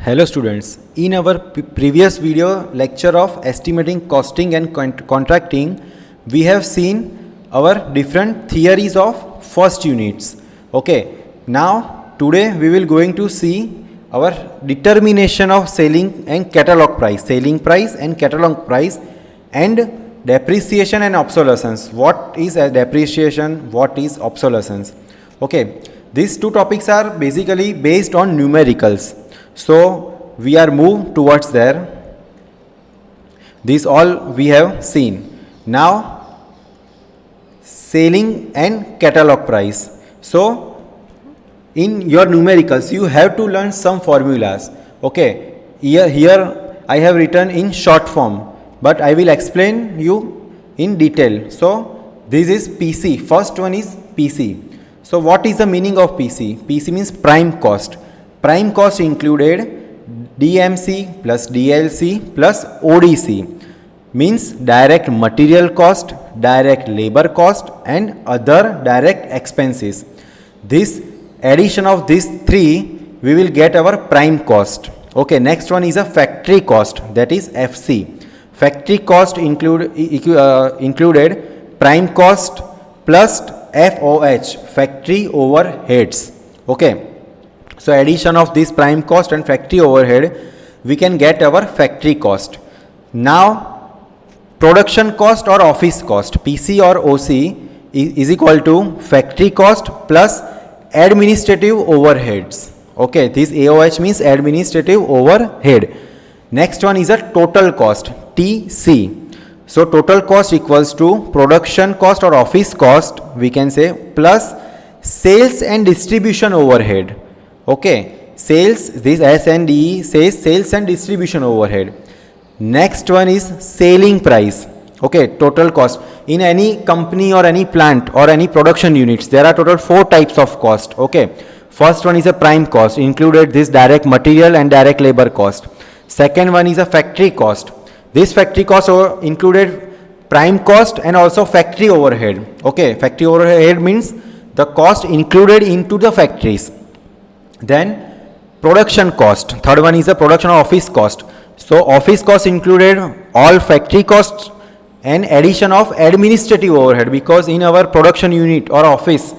Hello students, in our previous video lecture of estimating, costing and contracting, we have seen our different theories of first units. Okay, now today we will going to see our determination of selling and catalog price, selling price and catalog price, and depreciation and obsolescence. What is a depreciation, what is obsolescence? Okay, these two topics are basically based on numericals. So we are moved towards there. This all we have seen. Now selling and catalog price. So in your numericals you have to learn some formulas. Okay, here I have written in short form, but I will explain you in detail. So this is PC. First one is PC. So what is the meaning of PC? PC means prime cost. Prime cost included DMC plus DLC plus ODC, means direct material cost, direct labor cost and other direct expenses. This addition of these three, we will get our prime cost. Okay, next one is a factory cost, that is FC. Factory cost included prime cost plus FOH, factory overheads. Okay, so addition of this prime cost and factory overhead, we can get our factory cost. Now production cost or office cost, PC or OC is equal to factory cost plus administrative overheads. Okay, this AOH means administrative overhead. Next one is a total cost, TC. So total cost equals to production cost or office cost, we can say, plus sales and distribution overhead. Okay, sales, this S&E says sales and distribution overhead. Next one is selling price. Okay, total cost. In any company or any plant or any production units, there are total 4 types of cost. Okay, first one is a prime cost, included this direct material and direct labor cost. Second one is a factory cost. This factory cost included prime cost and also factory overhead. Okay, factory overhead means the cost included into the factories. Then production cost. Third one is the production of office cost. So office cost included all factory costs and addition of administrative overhead, because in our production unit or office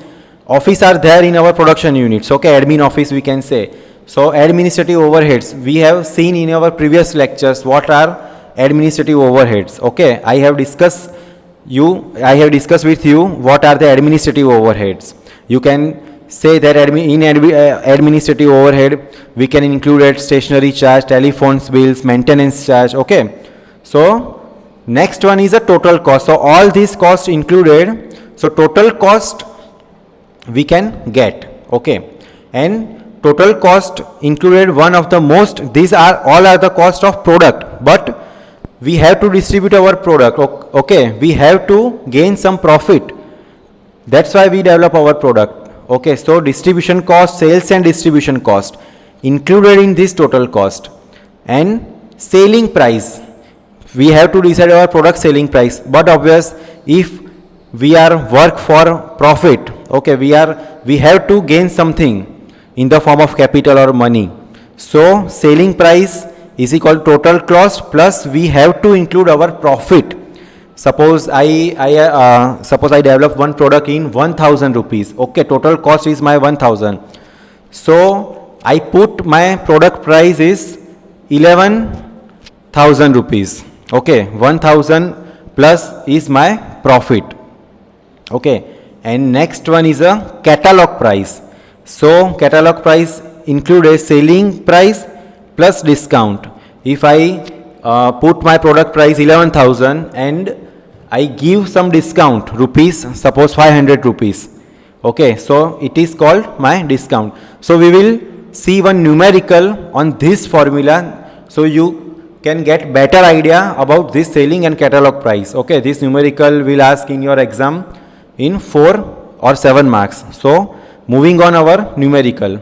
are there in our production units. Okay, admin office we can say. So administrative overheads, we have seen in our previous lectures what are administrative overheads. Okay, I have discussed with you what are the administrative overheads. You can say that in administrative overhead we can include stationery charge, telephones bills, maintenance charge. Okay, so next one is a total cost. So all these costs included, so total cost we can get. Okay, and total cost included one of the most, these are all are the cost of product, but we have to distribute our product. Okay, we have to gain some profit, that's why we develop our product. Okay, so distribution cost, sales and distribution cost included in this total cost. And selling price, we have to decide our product selling price, but obvious if we are work for profit, okay, we have to gain something in the form of capital or money. So selling price is equal to total cost plus we have to include our profit. Suppose I develop one product in 1000 rupees. Okay, total cost is my 1000. So I put my product price is 11,000 rupees. Okay, 1000 plus is my profit. Okay, and next one is a catalog price. So catalog price include a selling price plus discount. If I put my product price 11,000 and I give some discount rupees, suppose 500 rupees. Okay, so it is called my discount. So we will see one numerical on this formula, so you can get better idea about this selling and catalog price. Okay, this numerical will ask in your exam in 4 or 7 marks. So moving on our numerical.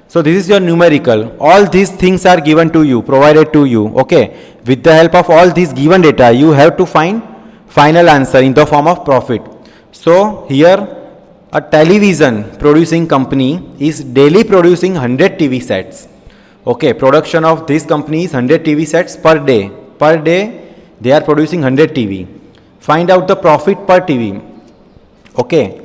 So this is your numerical. All these things are given to you, provided to you. Okay, with the help of all these given data, you have to find final answer in the form of profit. So here a television producing company is daily producing 100 TV sets. Okay, production of this company is 100 TV sets per day. Per day they are producing 100 TV. Find out the profit per TV. Okay,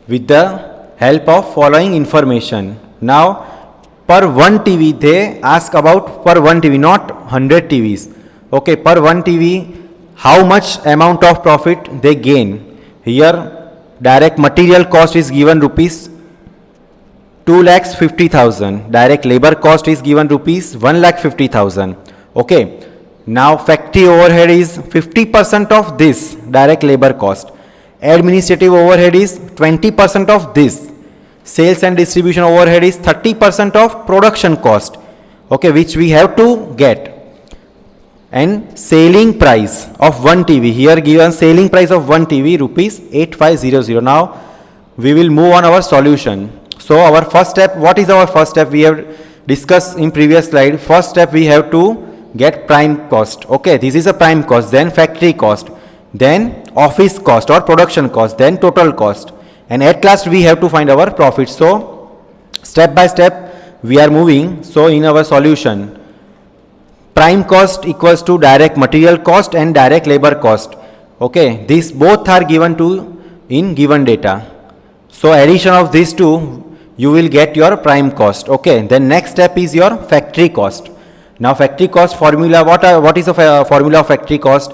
with the help of following information. Now per one TV they ask about per one TV, not 100 TVs. Okay, per one TV how much amount of profit they gain. Here direct material cost is given rupees 2,50,000. Direct labor cost is given rupees 1,50,000. Okay, now factory overhead is 50% of this direct labor cost. Administrative overhead is 20% of this. Sales and distribution overhead is 30% of production cost. Okay, which we have to get. And selling price of one TV, here given selling price of one TV rupees 8500. Now we will move on our solution. So our first step, what is our first step? We have discussed in previous slide. First step we have to get prime cost. Okay, this is a prime cost, then factory cost, then office cost or production cost, then total cost, and at last we have to find our profit. So step by step we are moving. So in our solution, prime cost equals to direct material cost and direct labor cost. Okay, these both are given to in given data. So addition of these two, you will get your prime cost. Okay, then next step is your factory cost. Now factory cost formula, what is the formula of factory cost?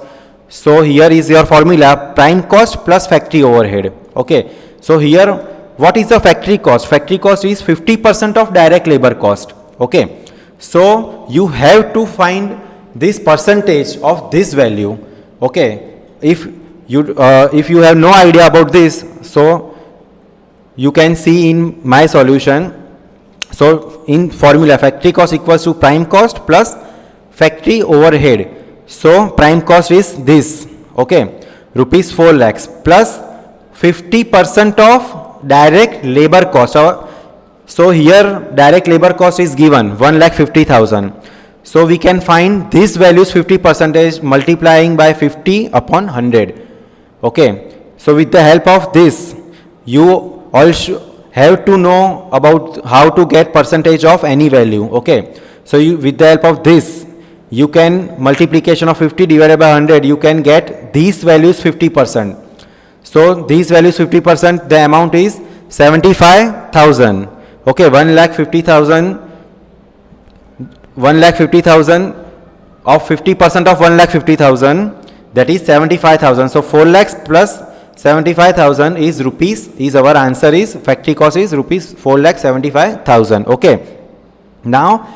So here is your formula, prime cost plus factory overhead. Okay, so here what is the factory cost? Factory cost is 50% of direct labor cost. Okay, so you have to find this percentage of this value. Okay, if you have no idea about this, so you can see in my solution. So in formula, factory cost equals to prime cost plus factory overhead. So prime cost is this. Okay, rupees 4 lakhs plus 50% of direct labor cost. So here direct labor cost is given 1,50,000. So we can find this values 50% multiplying by 50 upon 100. Okay, so with the help of this, you also have to know about how to get percentage of any value. Okay, so with the help of this, you can multiplication of 50 divided by 100, you can get these values 50%. So these values 50%, the amount is 75,000. Okay, 1,50,000 of 50% of 1,50,000, that is 75,000. So 4 lakhs plus 75,000 is rupees, is our answer is factory cost is rupees 4,75,000. Okay, now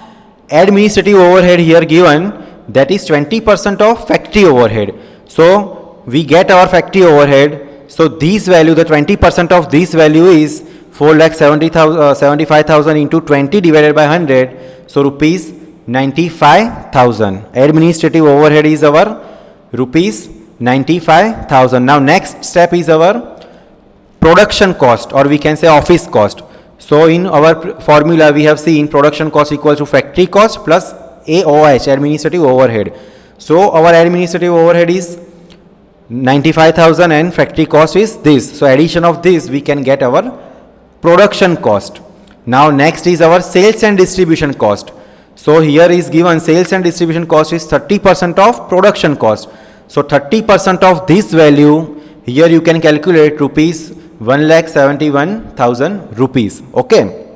administrative overhead here given, that is 20% of factory overhead. So we get our factory overhead. So this value, the 20% of this value is 4,75,000 into 20 divided by 100. So rupees 95,000. Administrative overhead is our rupees 95,000. Now next step is our production cost, or we can say office cost. So in our formula we have seen production cost equals to factory cost plus AOH, administrative overhead. So our administrative overhead is 95,000 and factory cost is this. So addition of this, we can get our production cost. Now next is our sales and distribution cost. So here is given sales and distribution cost is 30% of production cost. So 30% of this value, here you can calculate rupees 1,71,000 rupees. Okay,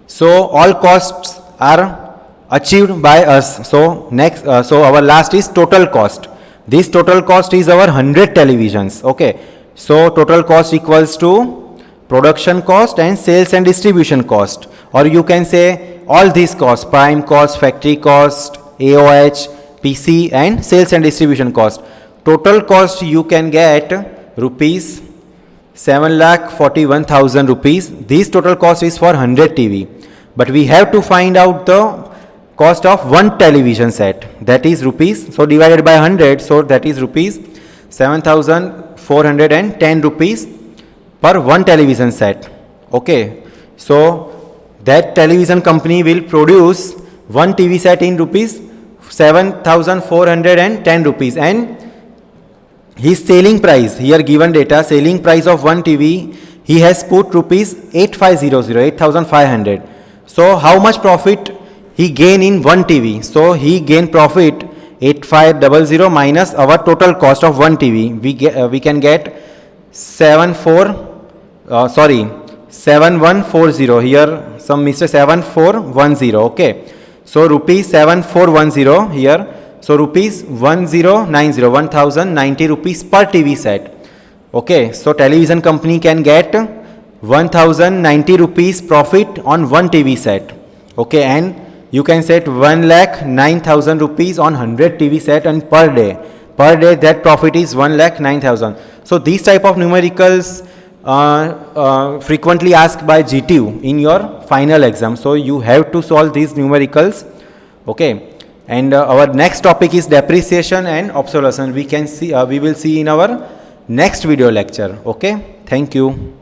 so all costs are achieved by us. So next, so our last is total cost. This total cost is our 100 televisions. Okay, so total cost equals to production cost and sales and distribution cost, or you can say all these costs, prime cost, factory cost, AOH, PC and sales and distribution cost. Total cost you can get rupees 7,41,000 rupees. This total cost is for 100 TV, but we have to find out the cost of one television set, that is rupees, so divided by 100, so that is rupees 7,410 rupees per one television set. Okay, so that television company will produce one TV set in rupees 7,410 rupees, and his selling price, here given data, selling price of one TV, he has put rupees 8,500. So how much profit he gain in one TV. So he gain profit 8500 minus our total cost of one TV. We can get 7140. Here some Mr. 7410. Okay. So rupees 7410 here. So rupees 1090 rupees per TV set. Okay. So television company can get 1090 rupees profit on one TV set. Okay. And you can set 1,09,000 rupees on 100 TV set, and per day that profit is 1,09,000. So these type of numericals frequently asked by GTU in your final exam. So you have to solve these numericals. Okay. And our next topic is depreciation and obsolescence. We will see in our next video lecture. Okay. Thank you.